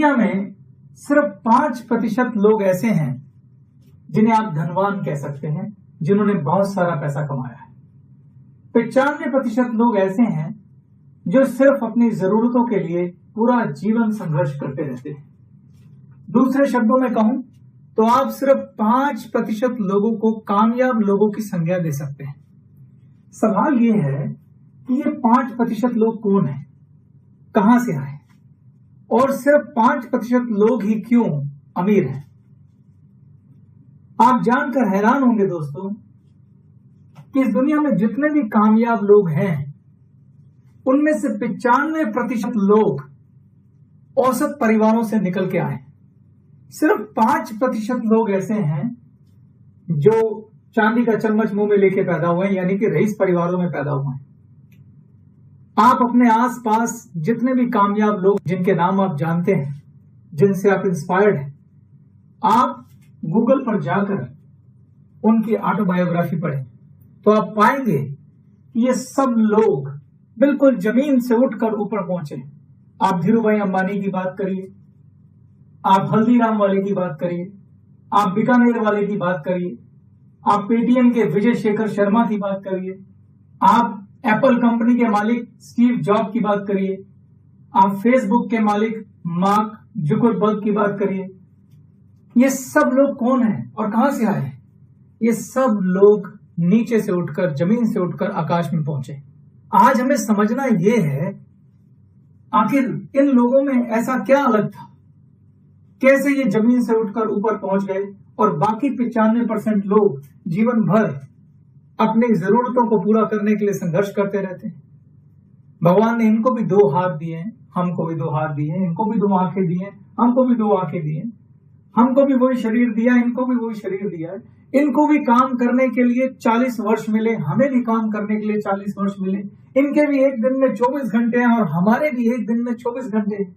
दुनिया में सिर्फ 5% लोग ऐसे हैं जिन्हें आप धनवान कह सकते हैं, जिन्होंने बहुत सारा पैसा कमाया है। 95% लोग ऐसे हैं जो सिर्फ अपनी जरूरतों के लिए पूरा जीवन संघर्ष करते रहते हैं। दूसरे शब्दों में कहूं तो आप सिर्फ 5% लोगों को कामयाब लोगों की संज्ञा दे सकते हैं। सवाल यह है कि ये 5% लोग कौन हैं, कहां से आए, और सिर्फ 5% लोग ही क्यों अमीर हैं। आप जानकर हैरान होंगे दोस्तों कि इस दुनिया में जितने भी कामयाब लोग हैं उनमें से 95% लोग औसत परिवारों से निकल के आए। सिर्फ 5% लोग ऐसे हैं जो चांदी का चम्मच मुंह में लेके पैदा हुए हैं, यानी कि रईस परिवारों में पैदा हुए हैं। आप अपने आसपास जितने भी कामयाब लोग जिनके नाम आप जानते हैं, जिनसे आप इंस्पायर्ड हैं, आप गूगल पर जाकर उनकी ऑटोबायोग्राफी पढ़ें तो आप पाएंगे कि ये सब लोग बिल्कुल जमीन से उठकर ऊपर पहुंचे। आप धीरूभाई अंबानी की बात करिए, आप हल्दीराम वाले की बात करिए, आप बीकानेर वाले की बात करिए, आप पेटीएम के विजय शेखर शर्मा की बात करिए, आप एप्पल कंपनी के मालिक स्टीव जॉब की बात करिए, आप फेसबुक के मालिक मार्क जुकरबर्ग की बात करिए। ये सब लोग कौन हैं और कहां से आए? ये सब लोग नीचे से उठकर, जमीन से उठकर आकाश में पहुंचे। आज हमें समझना यह है आखिर इन लोगों में ऐसा क्या अलग था, कैसे ये जमीन से उठकर ऊपर पहुंच गए और बाकी 95% लोग जीवन भर अपनी जरूरतों को पूरा करने के लिए संघर्ष करते रहते हैं। भगवान ने इनको भी 2 हाथ दिए हैं, हमको भी 2 हाथ दिए हैं, इनको भी 2 आंखें दी हैं, हमको भी 2 आंखें दी हैं, हमको भी वही शरीर दिया, इनको भी वही शरीर दिया है। इनको भी काम करने के लिए 40 वर्ष मिले, हमें भी काम करने के लिए 40 वर्ष मिले। इनके भी एक दिन में 24 घंटे हैं और हमारे भी एक दिन में 24 घंटे हैं।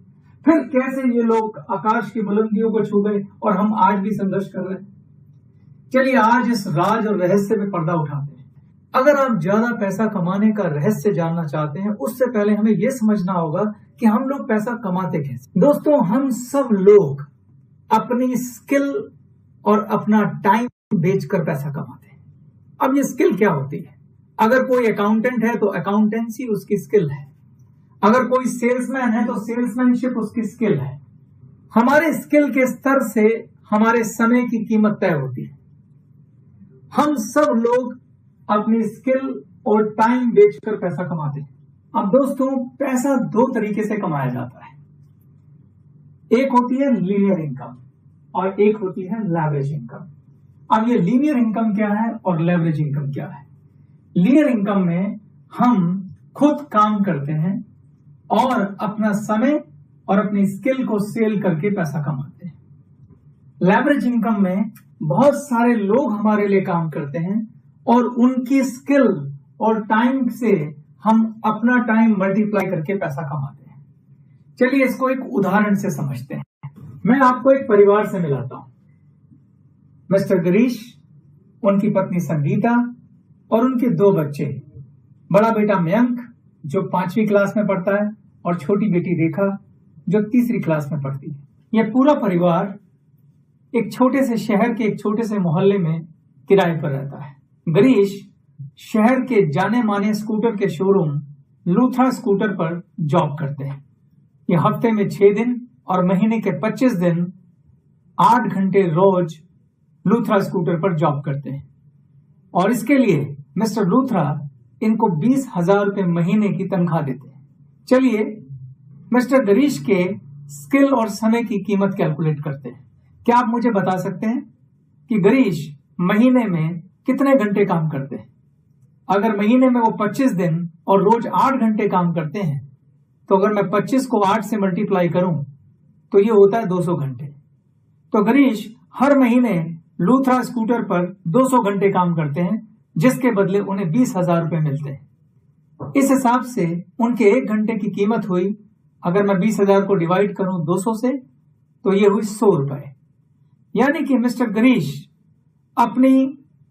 फिर कैसे ये लोग आकाश की बुलंदियों को छू गए और हम आज भी संघर्ष कर रहे हैं? चलिए आज इस राज और रहस्य पे पर्दा उठाते हैं। अगर आप ज्यादा पैसा कमाने का रहस्य जानना चाहते हैं, उससे पहले हमें यह समझना होगा कि हम लोग पैसा कमाते कैसे। दोस्तों, हम सब लोग अपनी स्किल और अपना टाइम बेचकर पैसा कमाते हैं। अब ये स्किल क्या होती है? अगर कोई अकाउंटेंट है तो अकाउंटेंसी उसकी स्किल है, अगर कोई सेल्समैन है तो सेल्समैनशिप उसकी स्किल है। हमारे स्किल के स्तर से हमारे समय की कीमत तय होती है। हम सब लोग अपनी स्किल और टाइम बेचकर पैसा कमाते हैं। अब दोस्तों, पैसा 2 तरीके से कमाया जाता है। एक होती है लीनियर इनकम और एक होती है लेवरेज इनकम। अब ये लीनियर इनकम क्या है और लेवरेज इनकम क्या है? लीनियर इनकम में हम खुद काम करते हैं और अपना समय और अपनी स्किल को सेल करके पैसा कमाते हैं। लेवरेज इनकम में बहुत सारे लोग हमारे लिए काम करते हैं और उनकी स्किल और टाइम से हम अपना टाइम मल्टीप्लाई करके पैसा कमाते हैं। चलिए इसको एक उदाहरण से समझते हैं। मैं आपको एक परिवार से मिलाता हूं। मिस्टर गिरीश, उनकी पत्नी संगीता और उनके 2 बच्चे, बड़ा बेटा मयंक जो 5वीं क्लास में पढ़ता है और छोटी बेटी रेखा जो 3री क्लास में पढ़ती है। यह पूरा परिवार एक छोटे से शहर के एक छोटे से मोहल्ले में किराए पर रहता है। गिरीश शहर के जाने माने स्कूटर के शोरूम लूथरा स्कूटर पर जॉब करते हैं। ये हफ्ते में 6 दिन और महीने के 25 दिन 8 घंटे रोज लूथरा स्कूटर पर जॉब करते हैं और इसके लिए मिस्टर लूथरा इनको 20,000 रुपए महीने की तनख्वाह देते हैं। चलिए मिस्टर गिरीश के स्किल और समय की कीमत कैलकुलेट करते हैं। क्या आप मुझे बता सकते हैं कि गिरीश महीने में कितने घंटे काम करते हैं? अगर महीने में वो 25 दिन और रोज 8 घंटे काम करते हैं तो अगर मैं 25 को 8 से मल्टीप्लाई करूं तो ये होता है 200 घंटे। तो गिरीश हर महीने लूथरा स्कूटर पर 200 घंटे काम करते हैं, जिसके बदले उन्हें 20,000 रुपए मिलते हैं। इस हिसाब से उनके 1 घंटे की कीमत हुई, अगर मैं 20,000 को डिवाइड करूं 200 से, तो ये हुई 100 रुपए। यानी कि मिस्टर गिरीश अपनी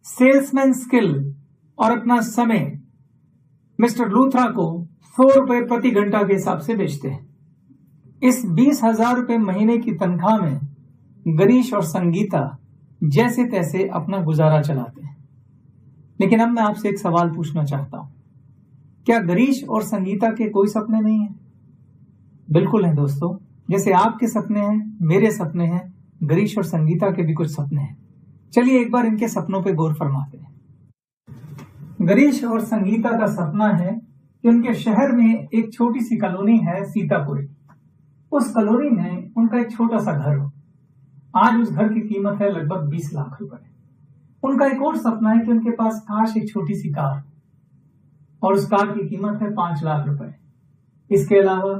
सेल्समैन स्किल और अपना समय मिस्टर लूथरा को 100 रुपए प्रति घंटा के हिसाब से बेचते हैं। इस 20,000 रुपए महीने की तनख्वाह में गिरीश और संगीता जैसे तैसे अपना गुजारा चलाते हैं। लेकिन अब मैं आपसे एक सवाल पूछना चाहता हूं, क्या गिरीश और संगीता के कोई सपने नहीं हैं? बिल्कुल हैं दोस्तों। जैसे आपके सपने हैं, मेरे सपने हैं, गिरीश और संगीता के भी कुछ सपने हैं। चलिए एक बार इनके सपनों पे गौर फरमाते हैं। गिरीश और संगीता का सपना है कि उनके शहर में एक छोटी सी कॉलोनी है, सीतापुरी। उस कॉलोनी में उनका एक छोटा सा घर हो। आज उस घर की कीमत है लगभग 20 लाख रुपए। उनका एक और सपना है कि उनके पास काश एक छोटी सी कार, और उस कार की कीमत है 5 लाख रुपए। इसके अलावा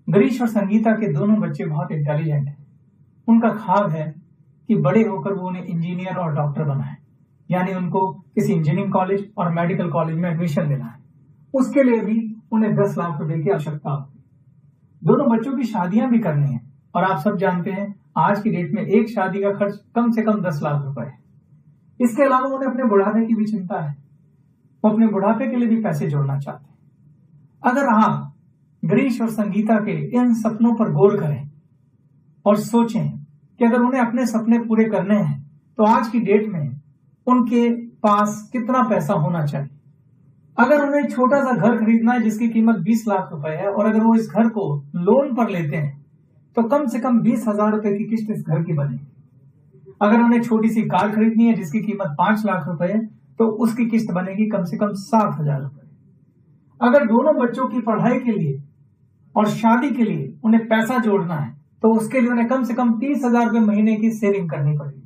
गिरीश और संगीता के दोनों बच्चे बहुत इंटेलिजेंट हैं। उनका ख्वाब है कि बड़े होकर वो उन्हें इंजीनियर और डॉक्टर बनाए, यानी उनको किसी इंजीनियरिंग कॉलेज और मेडिकल कॉलेज में एडमिशन लेना है। उसके लिए भी उन्हें 10 लाख रुपए की आवश्यकता होगी। दोनों बच्चों की शादियां भी करनी है, और आप सब जानते हैं आज की डेट में एक शादी का खर्च कम से कम 10 लाख रुपए है। इसके अलावा उन्हें अपने बुढ़ापे की भी चिंता है। वो अपने बुढ़ापे के लिए भी पैसे जोड़ना चाहते हैं। अगर आप गिरीश और संगीता के इन सपनों पर गौर करें और सोचें कि अगर उन्हें अपने सपने पूरे करने हैं तो आज की डेट में उनके पास कितना पैसा होना चाहिए। अगर उन्हें छोटा सा घर खरीदना है जिसकी कीमत 20 लाख रुपए है, और अगर वो इस घर को लोन पर लेते हैं तो कम से कम 20,000 रुपए की किस्त इस घर की बनेगी। अगर उन्हें छोटी सी कार खरीदनी है जिसकी कीमत 5 लाख रुपए है तो उसकी किस्त बनेगी कम से कम 7,000 रुपए। अगर दोनों बच्चों की पढ़ाई के लिए और शादी के लिए उन्हें पैसा जोड़ना है तो उसके लिए उन्हें कम से कम 30,000 रुपए महीने की सेविंग करनी पड़ेगी।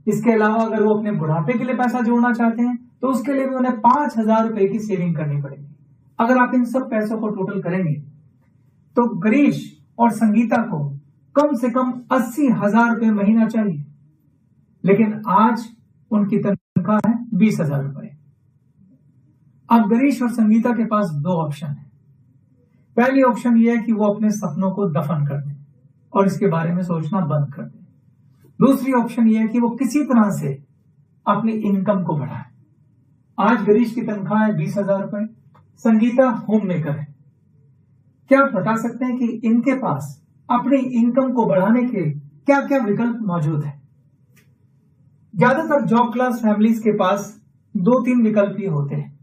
इसके अलावा अगर वो अपने बुढ़ापे के लिए पैसा जोड़ना चाहते हैं तो उसके लिए भी उन्हें 5,000 रुपए की सेविंग करनी पड़ेगी। अगर आप इन सब पैसों को टोटल करेंगे तो गिरीश और संगीता को कम से कम 80,000 रुपए महीना चाहिए, लेकिन आज उनकी तनख्वाह है 20,000 रुपए। अब गिरीश और संगीता के पास दो ऑप्शन है। पहली ऑप्शन यह है कि वो अपने सपनों को दफन कर दें और इसके बारे में सोचना बंद कर दें। दूसरी ऑप्शन यह है कि वो किसी तरह से अपनी इनकम को बढ़ाए। आज गिरीश की तनख्वाह है 20,000 रुपए, संगीता होम मेकर है। क्या आप बता सकते हैं कि इनके पास अपनी इनकम को बढ़ाने के क्या क्या विकल्प मौजूद है? ज्यादातर जॉब क्लास फैमिलीज के पास 2-3 विकल्प ही होते हैं।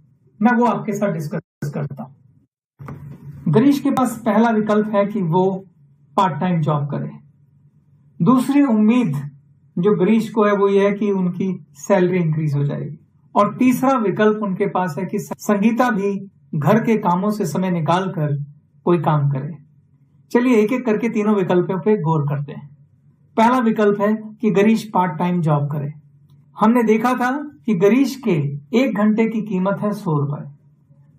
मैं वो आपके साथ डिस्कस करता हूं। गिरीश के पास पहला विकल्प है कि वो पार्ट टाइम जॉब करे। दूसरी उम्मीद जो गिरीश को है वो ये है कि उनकी सैलरी इंक्रीज हो जाएगी। और तीसरा विकल्प उनके पास है कि संगीता भी घर के कामों से समय निकालकर कोई काम करे। चलिए एक एक करके तीनों विकल्पों पे गौर करते हैं। पहला विकल्प है कि गिरीश पार्ट टाइम जॉब करे। हमने देखा था कि गिरीश के 1 घंटे की कीमत है 100 रुपए।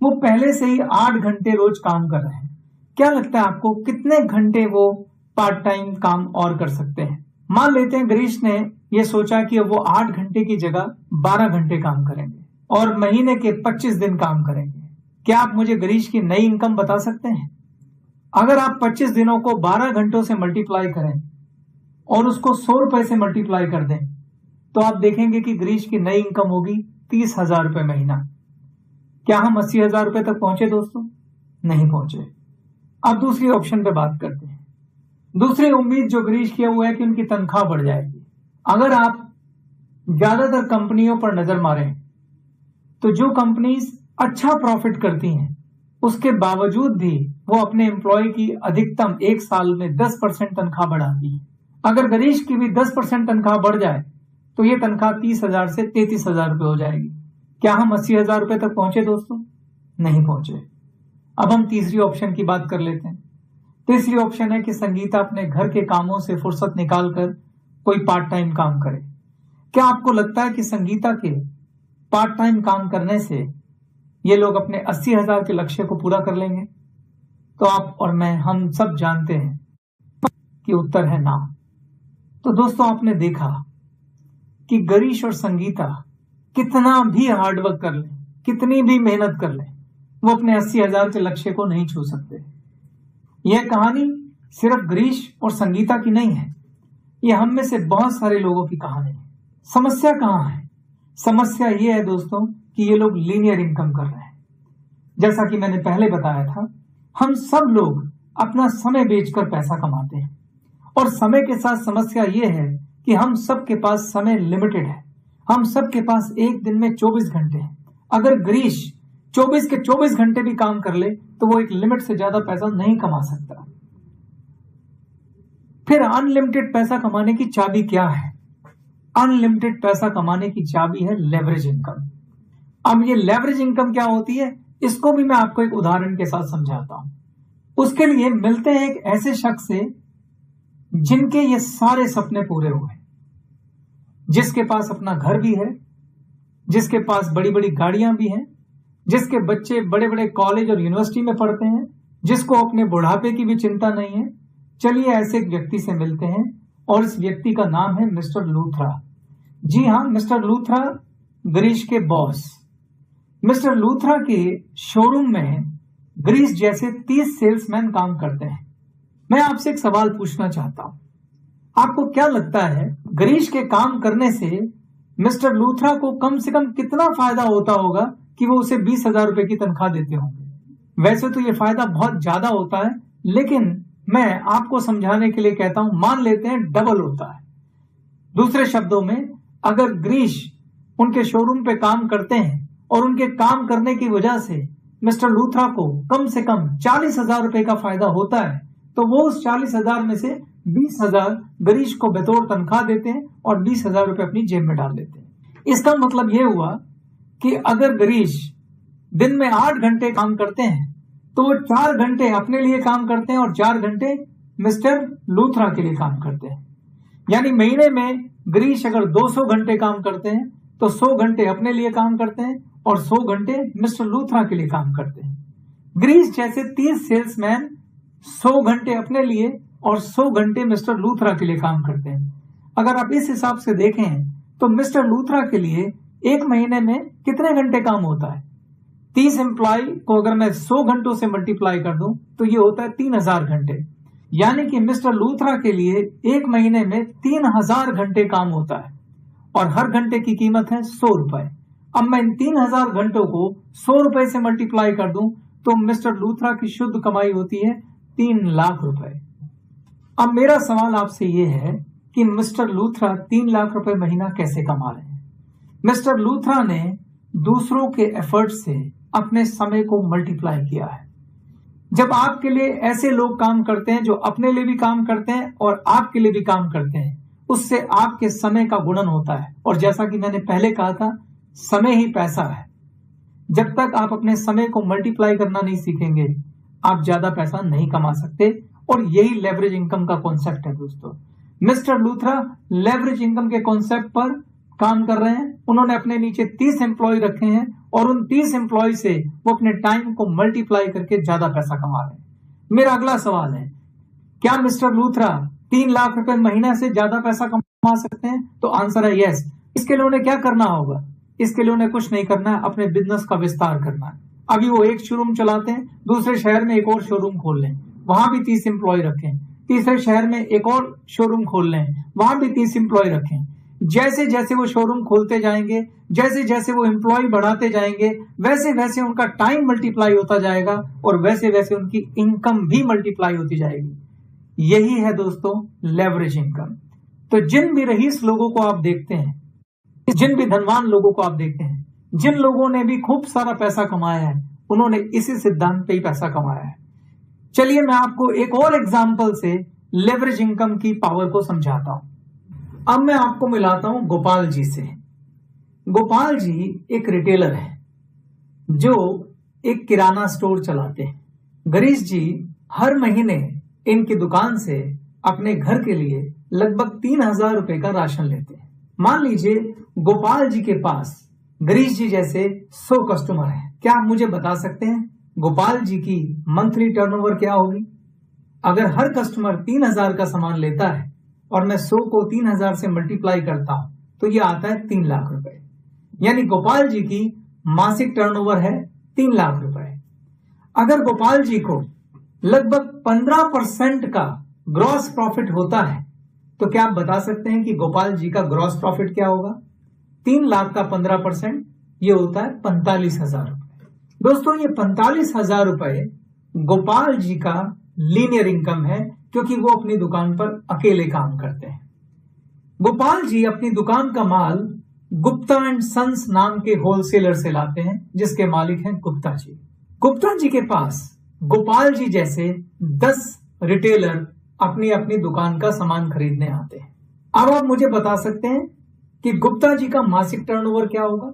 वो पहले से ही 8 घंटे रोज काम कर रहे हैं। क्या लगता है आपको कितने घंटे वो पार्ट टाइम काम और कर सकते हैं? मान लेते हैं गिरीश ने ये सोचा कि वो 8 घंटे की जगह 12 घंटे काम करेंगे और महीने के 25 दिन काम करेंगे। क्या आप मुझे गिरीश की नई इनकम बता सकते हैं? अगर आप 25 दिनों को 12 घंटों से मल्टीप्लाई करें और उसको 100 रुपए से मल्टीप्लाई कर दें तो आप देखेंगे कि गिरीश की नई इनकम होगी 30,000 रुपए महीना। क्या हम 80,000 रुपए तक पहुंचे दोस्तों? नहीं पहुंचे। अब दूसरी ऑप्शन पे बात करते हैं। दूसरी उम्मीद जो गिरीश की है वो है कि उनकी तनख्वाह बढ़ जाएगी। अगर आप ज्यादातर कंपनियों पर नजर मारें तो जो कंपनीज अच्छा प्रॉफिट करती हैं उसके बावजूद भी वो अपने एम्प्लॉय की अधिकतम 1 साल में 10% तनख्वाह बढ़ाती है। अगर गिरीश की भी 10% तनख्वाह बढ़ जाए तो ये तनख्वाह 30,000 से 33,000 रुपए हो जाएगी। क्या हम 80,000 रुपए तक पहुंचे दोस्तों? नहीं पहुंचे। अब हम तीसरी ऑप्शन की बात कर लेते हैं। तीसरी ऑप्शन है कि संगीता अपने घर के कामों से फुर्सत निकालकर कोई पार्ट टाइम काम करे। क्या आपको लगता है कि संगीता के पार्ट टाइम काम करने से ये लोग अपने 80,000 के लक्ष्य को पूरा कर लेंगे? तो आप और मैं हम सब जानते हैं कि उत्तर है ना। तो दोस्तों आपने देखा कि गिरीश और संगीता कितना भी हार्डवर्क कर ले, कितनी भी मेहनत कर ले, वो अपने 80,000 के लक्ष्य को नहीं छू सकते। यह कहानी सिर्फ गिरीश और संगीता की नहीं है, यह हम में से बहुत सारे लोगों की कहानी है। समस्या कहां है? समस्या यह है दोस्तों कि ये लोग लीनियर इनकम कर रहे हैं। जैसा कि मैंने पहले बताया था, हम सब लोग अपना समय बेचकर पैसा कमाते हैं। और समय के साथ समस्या यह है कि हम सबके पास समय लिमिटेड है। हम सबके पास एक दिन में 24 घंटे हैं। अगर गिरीश 24 के 24 घंटे भी काम कर ले तो वो एक लिमिट से ज्यादा पैसा नहीं कमा सकता। फिर अनलिमिटेड पैसा कमाने की चाबी क्या है? अनलिमिटेड पैसा कमाने की चाबी है लेवरेज इनकम। अब ये लेवरेज इनकम क्या होती है, इसको भी मैं आपको एक उदाहरण के साथ समझाता हूं। उसके लिए मिलते हैं एक ऐसे शख्स से जिनके ये सारे सपने पूरे हुए, जिसके पास अपना घर भी है, जिसके पास बड़ी बड़ी गाड़ियां भी हैं, जिसके बच्चे बड़े बड़े कॉलेज और यूनिवर्सिटी में पढ़ते हैं, जिसको अपने बुढ़ापे की भी चिंता नहीं है। चलिए ऐसे एक व्यक्ति से मिलते हैं और इस व्यक्ति का नाम है मिस्टर लूथरा। जी हाँ, मिस्टर लूथरा गिरीश के बॉस। मिस्टर लूथरा के शोरूम में गिरीश जैसे 30 सेल्समैन काम करते हैं। मैं आपसे एक सवाल पूछना चाहता हूं, आपको क्या लगता है गिरीश के काम करने से मिस्टर लूथरा को कम से कम कितना फायदा होता होगा कि वो उसे 20,000 रुपए की तनख्वाह देते होंगे? वैसे तो ये फायदा बहुत ज्यादा होता है, लेकिन मैं आपको समझाने के लिए कहता हूं, मान लेते हैं डबल होता है। दूसरे शब्दों में, अगर गिरीश उनके शोरूम पे काम करते हैं और उनके काम करने की वजह से मिस्टर लूथरा को कम से कम 40,000 रुपए का फायदा होता है, तो वो उस 40,000 में से 20,000 गिरीश को बतौर तनख्वाह देते हैं और 20,000 रुपए अपनी जेब में डाल देते हैं। इसका मतलब यह हुआ कि अगर गिरीश दिन में 8 घंटे काम करते हैं तो वो 4 घंटे अपने लिए काम करते हैं और 4 घंटे मिस्टर लूथरा के लिए काम करते हैं। यानी महीने में गिरीश अगर 200 घंटे काम करते हैं तो 100 घंटे अपने लिए काम करते हैं और 100 घंटे मिस्टर लूथरा के लिए काम करते हैं। गिरीश जैसे 30 सेल्समैन 100 घंटे अपने लिए और 100 घंटे मिस्टर लूथरा के लिए काम करते हैं। अगर आप इस हिसाब से देखें तो मिस्टर लूथरा के लिए एक महीने में कितने घंटे काम होता है? 30 एम्प्लॉय को अगर मैं 100 घंटों से मल्टीप्लाई कर दूं तो ये होता है 3000 घंटे। यानी कि मिस्टर लूथरा के लिए एक महीने में 3000 घंटे काम होता है और हर घंटे की कीमत है 100 रुपए। अब मैं इन 3000 घंटों को 100 रुपए से मल्टीप्लाई कर दूं तो मिस्टर लूथरा की शुद्ध कमाई होती है 3 लाख रुपए। अब मेरा सवाल आपसे यह है कि मिस्टर लूथरा 3 लाख रुपए महीना कैसे कमा रहे हैं? मिस्टर लूथरा ने दूसरों के एफर्ट से अपने समय को मल्टीप्लाई किया है। जब आपके लिए ऐसे लोग काम करते हैं जो अपने लिए भी काम करते हैं और आपके लिए भी काम करते हैं, उससे आपके समय का गुणन होता है। और जैसा कि मैंने पहले कहा था, समय ही पैसा है। जब तक आप अपने समय को मल्टीप्लाई करना नहीं सीखेंगे, आप ज्यादा पैसा नहीं कमा सकते। और यही लेवरेज इनकम का कॉन्सेप्ट है दोस्तों। मिस्टर लूथरा लेवरेज इनकम के कॉन्सेप्ट पर काम कर रहे हैं। उन्होंने अपने नीचे 30 एम्प्लॉय रखे हैं और उन 30 एम्प्लॉय से वो अपने टाइम को मल्टीप्लाई करके ज्यादा पैसा कमा रहे हैं। मेरा अगला सवाल है, क्या मिस्टर लूथरा 3 लाख रुपए महीना से ज्यादा पैसा कमा सकते हैं? तो आंसर है यस। इसके लिए उन्हें क्या करना होगा? इसके लिए उन्हें कुछ नहीं करना है, अपने बिजनेस का विस्तार करना है। अभी वो एक शोरूम चलाते हैं, दूसरे शहर में एक और शोरूम खोल लें, वहां भी 30 एम्प्लॉय रखें। तीसरे शहर में एक और शोरूम खोल लें, वहां भी 30 एम्प्लॉय रखें। जैसे जैसे वो शोरूम खोलते जाएंगे, जैसे जैसे वो एम्प्लॉय बढ़ाते जाएंगे, वैसे वैसे उनका टाइम मल्टीप्लाई होता जाएगा और वैसे वैसे उनकी इनकम भी मल्टीप्लाई होती जाएगी। यही है दोस्तों लेवरेज इनकम। तो जिन भी रईस लोगों को आप देखते हैं, जिन भी धनवान लोगों को आप देखते हैं, जिन लोगों ने भी खूब सारा पैसा कमाया है, उन्होंने इसी सिद्धांत पे ही पैसा कमाया है। चलिए मैं आपको एक और एग्जाम्पल से लेवरेज इनकम की पावर को समझाता हूं। अब मैं आपको मिलाता हूं गोपाल जी से। गोपाल जी एक रिटेलर है जो एक किराना स्टोर चलाते हैं। गिरीश जी हर महीने इनकी दुकान से अपने घर के लिए लगभग 3,000 रुपए का राशन लेते हैं। मान लीजिए गोपाल जी के पास गिरीश जी जैसे 100 कस्टमर हैं। क्या आप मुझे बता सकते हैं गोपाल जी की मंथली टर्नओवर क्या होगी? अगर हर कस्टमर 3,000 का सामान लेता है और मैं 100 को 3,000 से मल्टीप्लाई करता हूं तो ये आता है 3 लाख रुपए। यानी गोपाल जी की मासिक टर्नओवर है 3 लाख रुपए। अगर गोपाल जी को लगभग 15% का ग्रॉस प्रॉफिट होता है तो क्या आप बता सकते हैं कि गोपाल जी का ग्रॉस प्रॉफिट क्या होगा? 3 लाख का 15% ये होता है 45,000 रुपए। दोस्तों ये 45,000 रुपए गोपाल जी का लीनियर इनकम है क्योंकि वो अपनी दुकान पर अकेले काम करते हैं। गोपाल जी अपनी दुकान का माल गुप्ता एंड सन्स नाम के होलसेलर से लाते हैं, जिसके मालिक हैं गुप्ता जी। गुप्ता जी के पास गोपाल जी जैसे 10 रिटेलर अपनी अपनी दुकान का सामान खरीदने आते हैं। अब आप मुझे बता सकते हैं कि गुप्ता जी का मासिक टर्नओवर क्या होगा?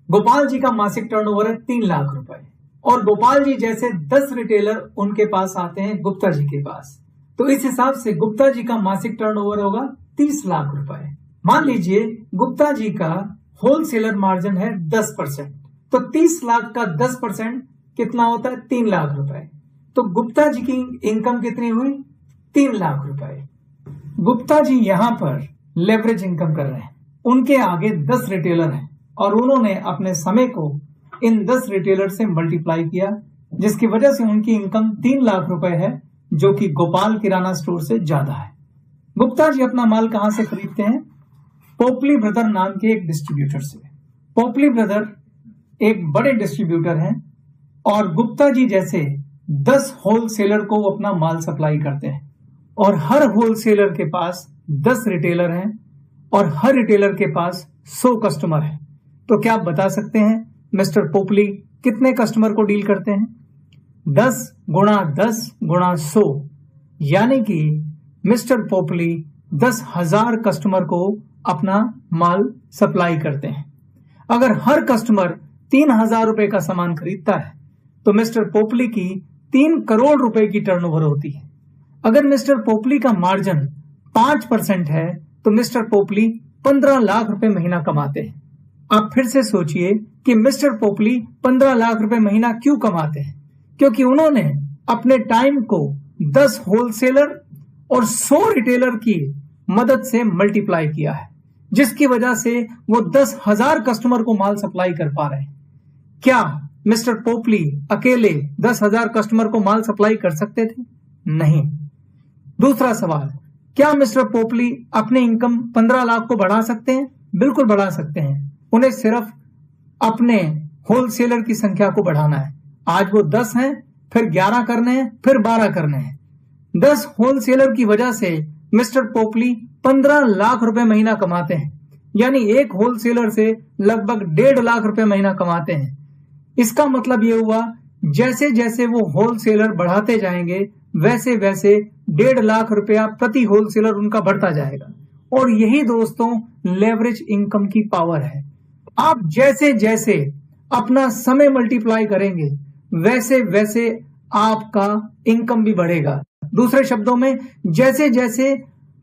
गोपाल जी का मासिक टर्नओवर है 3 लाख रुपए और गोपाल जी जैसे 10 रिटेलर उनके पास आते हैं गुप्ता जी के पास, तो इस हिसाब से गुप्ता जी का मासिक टर्नओवर होगा 30 लाख रुपए। मान लीजिए गुप्ता जी का होलसेलर मार्जिन है 10%, तो 30 लाख का 10% कितना होता है? 3 लाख रुपए। तो गुप्ता जी की इनकम कितनी हुई? 3 लाख रुपए। गुप्ता जी यहां पर लेवरेज इनकम कर रहे हैं। उनके आगे 10 रिटेलर हैं और उन्होंने अपने समय को इन 10 रिटेलर से मल्टीप्लाई किया, जिसकी वजह से उनकी इनकम 3 लाख रुपए है, जो कि गोपाल किराना स्टोर से ज्यादा है। गुप्ता जी अपना माल कहां से खरीदते हैं? पोपली ब्रदर नाम के एक डिस्ट्रीब्यूटर से। पोपली ब्रदर एक बड़े डिस्ट्रीब्यूटर हैं और गुप्ता जी जैसे 10 होलसेलर को अपना माल सप्लाई करते हैं और हर होलसेलर के पास 10 रिटेलर हैं और हर रिटेलर के पास 100 कस्टमर हैं। तो क्या आप बता सकते हैं मिस्टर पोपली कितने कस्टमर को डील करते हैं? 10 गुणा 10 गुणा 100, यानी कि मिस्टर पोपली 10,000 कस्टमर को अपना माल सप्लाई करते हैं। अगर हर कस्टमर 3,000 रुपए का सामान खरीदता है तो मिस्टर पोपली की 3 करोड़ रुपए की टर्नओवर होती है। अगर मिस्टर पोपली का मार्जिन 5% है तो मिस्टर पोपली 15 लाख रुपए महीना कमाते हैं। आप फिर से सोचिए कि मिस्टर पोपली 15 लाख रुपए महीना क्यों कमाते हैं? क्योंकि उन्होंने अपने टाइम को 10 होलसेलर और 100 रिटेलर की मदद से मल्टीप्लाई किया है, जिसकी वजह से वो 10,000 कस्टमर को माल सप्लाई कर पा रहे हैं। क्या मिस्टर पोपली अकेले 10,000 कस्टमर को माल सप्लाई कर सकते थे? नहीं। दूसरा सवाल, क्या मिस्टर पोपली अपने इनकम 15 लाख को बढ़ा सकते हैं? बिल्कुल बढ़ा सकते हैं। उन्हें सिर्फ अपने होलसेलर की संख्या को बढ़ाना है। आज वो 10 हैं, फिर 11 करने हैं, फिर 12 करने हैं। 10 होलसेलर की वजह से मिस्टर पोपली 15 लाख रुपए महीना कमाते हैं, यानी एक होलसेलर से लगभग 1.5 लाख रुपए महीना कमाते हैं। इसका मतलब ये हुआ जैसे जैसे वो होलसेलर बढ़ाते जाएंगे वैसे वैसे 1.5 लाख रुपया प्रति होलसेलर उनका बढ़ता जाएगा। और यही दोस्तों लेवरेज इनकम की पावर है। आप जैसे जैसे अपना समय मल्टीप्लाई करेंगे वैसे वैसे आपका इनकम भी बढ़ेगा। दूसरे शब्दों में, जैसे जैसे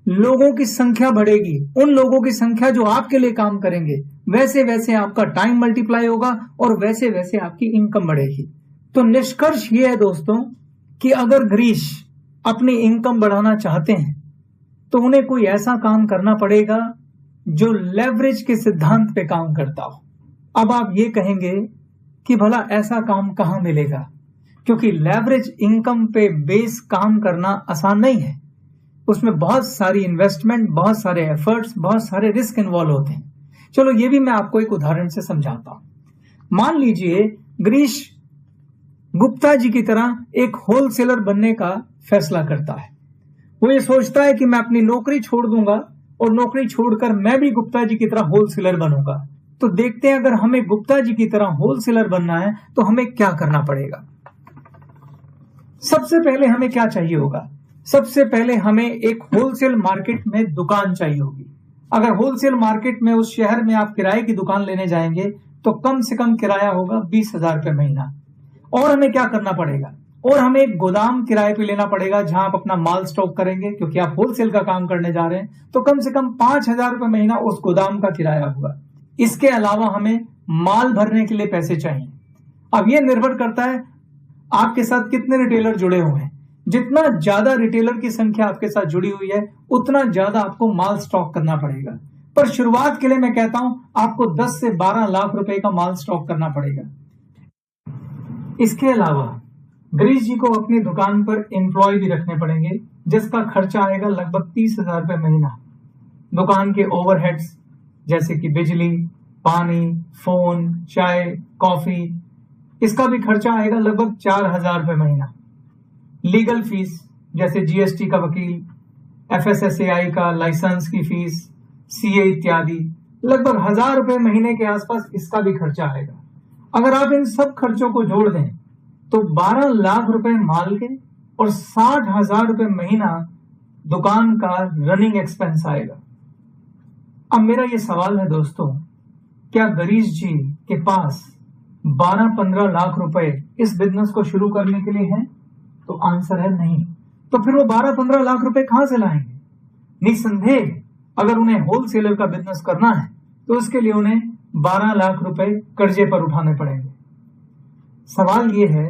लोगों की संख्या बढ़ेगी, उन लोगों की संख्या जो आपके लिए काम करेंगे, वैसे वैसे आपका टाइम मल्टीप्लाई होगा और वैसे वैसे आपकी इनकम बढ़ेगी। तो निष्कर्ष ये है दोस्तों कि अगर गिरीश अपनी इनकम बढ़ाना चाहते हैं तो उन्हें कोई ऐसा काम करना पड़ेगा जो लेवरेज के सिद्धांत पे काम करता हो। अब आप ये कहेंगे कि भला ऐसा काम कहां मिलेगा, क्योंकि लेवरेज इनकम पे बेस काम करना आसान नहीं है। उसमें बहुत सारी इन्वेस्टमेंट, बहुत सारे एफर्ट्स, बहुत सारे रिस्क इन्वॉल्व होते हैं। चलो ये भी मैं आपको एक उदाहरण से समझाता हूं। मान लीजिए गिरीश गुप्ता जी की तरह एक होलसेलर बनने का फैसला करता है। वो ये सोचता है कि मैं अपनी नौकरी छोड़ दूंगा और नौकरी छोड़कर मैं भी गुप्ता जी की तरह होलसेलर बनूंगा। तो देखते हैं अगर हमें गुप्ता जी की तरह होलसेलर बनना है तो हमें क्या करना पड़ेगा। सबसे पहले हमें क्या चाहिए होगा? सबसे पहले हमें एक होलसेल मार्केट में दुकान चाहिए होगी। अगर होलसेल मार्केट में उस शहर में आप किराए की दुकान लेने जाएंगे तो कम से कम किराया होगा 20,000 रुपए महीना। और हमें क्या करना पड़ेगा? और हमें एक गोदाम किराए पे लेना पड़ेगा जहां आप अपना माल स्टॉक करेंगे, क्योंकि आप होलसेल का काम करने जा रहे हैं। तो कम से कम 5,000 रुपए महीना उस गोदाम का किराया होगा। इसके अलावा हमें माल भरने के लिए पैसे चाहिए। अब यह निर्भर करता है आपके साथ कितने रिटेलर जुड़े हुए हैं। जितना ज्यादा रिटेलर की संख्या आपके साथ जुड़ी हुई है उतना ज्यादा आपको माल स्टॉक करना पड़ेगा। पर शुरुआत के लिए मैं कहता हूं आपको 10 से 12 लाख रुपए का माल स्टॉक करना पड़ेगा। इसके अलावा गिरीश जी को अपनी दुकान पर एम्प्लॉय भी रखने पड़ेंगे, जिसका खर्चा आएगा लगभग 30,000 रुपए महीना। दुकान के ओवरहेड्स जैसे कि बिजली, पानी, फोन, चाय, कॉफी, इसका भी खर्चा आएगा लगभग 4,000 रुपए महीना। लीगल फीस जैसे जीएसटी का वकील, एफएसएसएआई का लाइसेंस की फीस, सीए इत्यादि, लगभग 1000 रुपए महीने के आसपास इसका भी खर्चा आएगा। अगर आप इन सब खर्चों को जोड़ दें तो 12 लाख रुपए माल के और 60,000 रुपए महीना दुकान का रनिंग एक्सपेंस आएगा। अब मेरा ये सवाल है दोस्तों, क्या गिरीश जी के पास 12-15 लाख रुपए इस बिजनेस को शुरू करने के लिए हैं? तो आंसर है नहीं। तो फिर वो 12-15 लाख रुपए कहां से लाएंगे? निसंदेह अगर उन्हें होलसेलर का बिजनेस करना है तो उसके लिए उन्हें 12 लाख रुपए कर्जे पर उठाने पड़ेंगे। सवाल ये है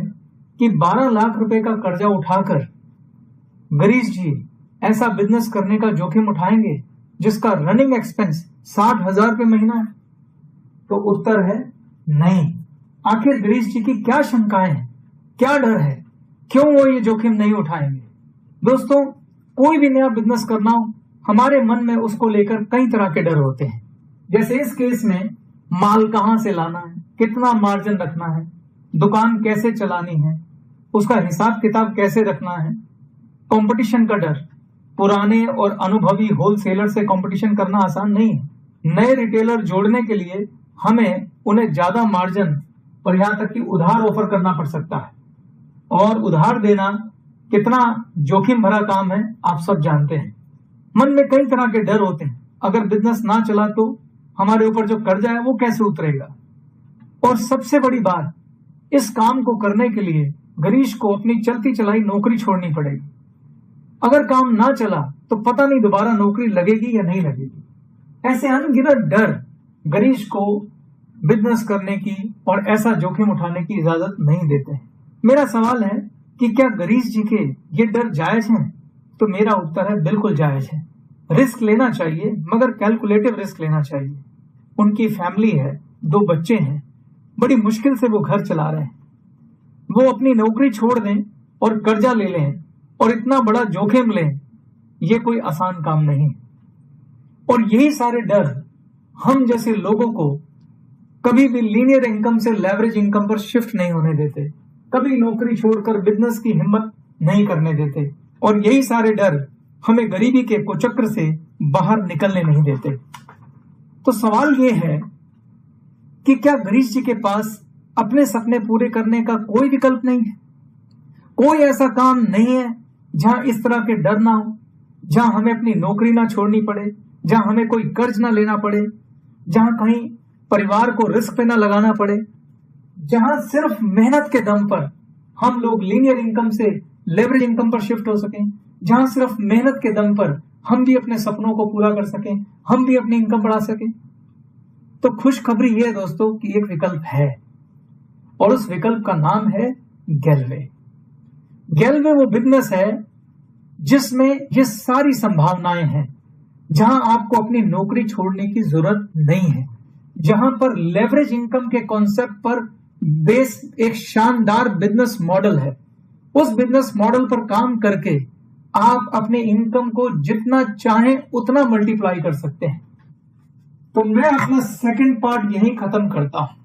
कि 12 लाख रुपए का कर्जा उठाकर गिरीश जी ऐसा बिजनेस करने का जोखिम उठाएंगे जिसका रनिंग एक्सपेंस 60,000 रुपए महीना है? तो उत्तर है नहीं। आखिर गिरीश जी की क्या शंकाएं हैं, क्या डर है, क्यों वो ये जोखिम नहीं उठाएंगे? दोस्तों, कोई भी नया बिजनेस करना हो, हमारे मन में उसको लेकर कई तरह के डर होते हैं। जैसे इस केस में माल कहां से लाना है, कितना मार्जिन रखना है, दुकान कैसे चलानी है, उसका हिसाब किताब कैसे रखना है, कंपटीशन का डर। पुराने और अनुभवी होलसेलर से कंपटीशन करना आसान नहीं है। नए रिटेलर जोड़ने के लिए हमें उन्हें ज्यादा मार्जिन और यहां तक कि उधार ऑफर करना पड़ सकता है, और उधार देना कितना जोखिम भरा काम है आप सब जानते हैं। मन में कई तरह के डर होते हैं। अगर बिजनेस ना चला तो हमारे ऊपर जो कर्जा है वो कैसे उतरेगा? और सबसे बड़ी बात, इस काम को करने के लिए गिरीश को अपनी चलती चलाई नौकरी छोड़नी पड़ेगी। अगर काम ना चला तो पता नहीं दोबारा नौकरी लगेगी या नहीं लगेगी। ऐसे अनगिनत डर गिरीश को बिजनेस करने की और ऐसा जोखिम उठाने की इजाजत नहीं देते हैं। मेरा सवाल है कि क्या गिरीश जी के ये डर जायज हैं? तो मेरा उत्तर है बिल्कुल जायज है। रिस्क लेना चाहिए, मगर कैलकुलेटिव रिस्क लेना चाहिए। उनकी फैमिली है, 2 बच्चे हैं, बड़ी मुश्किल से वो घर चला रहे हैं। वो अपनी नौकरी छोड़ दें और कर्जा ले लें और इतना बड़ा जोखिम लें, ये कोई आसान काम नहीं। और यही सारे डर हम जैसे लोगों को कभी भी लीनियर इनकम से लेवरेज इनकम पर शिफ्ट नहीं होने देते, कभी नौकरी छोड़कर बिजनेस की हिम्मत नहीं करने देते, और यही सारे डर हमें गरीबी के कुचक्र से बाहर निकलने नहीं देते। तो सवाल यह है कि क्या गिरीश जी के पास अपने सपने पूरे करने का कोई विकल्प नहीं है? कोई ऐसा काम नहीं है जहां इस तरह के डर ना हो, जहां हमें अपनी नौकरी ना छोड़नी पड़े, जहां हमें कोई कर्ज ना लेना पड़े, जहां कहीं परिवार को रिस्क पे ना लगाना पड़े, जहां सिर्फ मेहनत के दम पर हम लोग लीनियर इनकम से लेवरेज इनकम पर शिफ्ट हो सकें, जहां सिर्फ मेहनत के दम पर हम भी अपने सपनों को पूरा कर सकें, हम भी अपनी इनकम बढ़ा सकें? तो खुशखबरी यह है दोस्तों कि एक विकल्प है, और उस विकल्प का नाम है गेलवे। गेलवे वो बिजनेस है जिसमें ये सारी संभावनाएं हैं, जहां आपको अपनी नौकरी छोड़ने की जरूरत नहीं है, जहां पर लेवरेज इनकम के कॉन्सेप्ट पर बेस एक शानदार बिजनेस मॉडल है। उस बिजनेस मॉडल पर काम करके आप अपने इनकम को जितना चाहें उतना मल्टीप्लाई कर सकते हैं। तो मैं अपना सेकंड पार्ट यहीं खत्म करता हूं।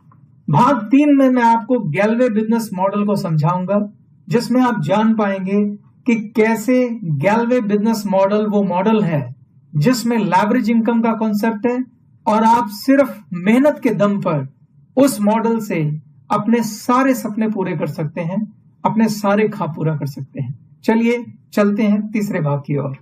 भाग 3 में मैं आपको गेलवे बिजनेस मॉडल को समझाऊंगा, जिसमें आप जान पाएंगे कि कैसे गेलवे बिजनेस मॉडल वो मॉडल है जिसमें लेवरेज इनकम का कॉन्सेप्ट है, और आप सिर्फ मेहनत के दम पर उस मॉडल से अपने सारे सपने पूरे कर सकते हैं, अपने सारे ख्वाब पूरा कर सकते हैं। चलिए चलते हैं तीसरे भाग की ओर।